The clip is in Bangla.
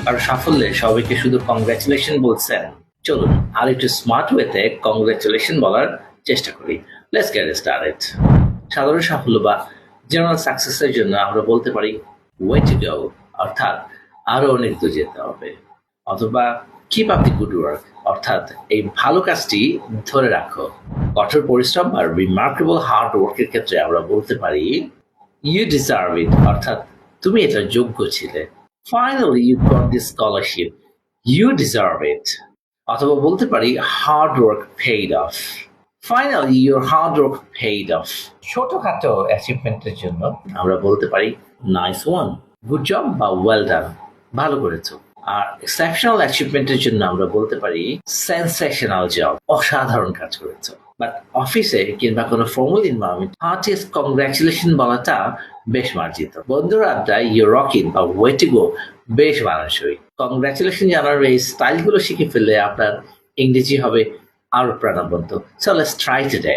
আর সাফল্যে সবাইকে শুধু কংগ্রাচুলেশন বলছেন? চলুন আর একটু স্মার্ট ওয়েতে কংগ্রাচুলেশন বলার চেষ্টা করি। Let's get started. সাধারণ সাফল্য বা জেনারেল সাকসেসের জন্য আমরা বলতে পারি ওয়ে টু গো, অর্থাৎ আরো অনেক দূর যেতে হবে, অথবা কিপ আপ দি গুড ওয়ার্ক, অর্থাৎ এই ভালো কাজটি ধরে রাখো। কঠোর পরিশ্রম আর রিমার্কেবল হার্ড ওয়ার্কের ক্ষেত্রে আমরা বলতে পারি ইউ ডিজার্ভ ইট, অর্থাৎ তুমি এটার যোগ্য ছিলে। Finally you got this scholarship, you deserve it. অথবা বলতে পারি hard work paid off, finally your hard work paid off. ছোটখাটো অ্যাচিভমেন্টের জন্য আমরা বলতে পারি নাইস ওয়ান, গুড জব বা ওয়েল ডান, ভালো করেছো। আর এক্সেপশনাল অ্যাচিভমেন্টের জন্য আমরা বলতে পারি সেন্সেশনাল জব, অসাধারণ কাজ করেছো। বাট অফিসে কিংবা কোনো ফর্মাল এনভায়রনমেন্ট হার্টিয়েস্ট কংগ্রাচুলেশন বলাটা বেশ মার্জিত। বন্ধুরা আড্ডায় ইউ রকিং বা ওয়ে টু গো বেশ মানানসই। কংগ্রাচুলেশন জানার এই স্টাইলগুলো শিখে ফেললে আপনার ইংরেজি হবে আরো প্রাণবন্ত। So let's try today.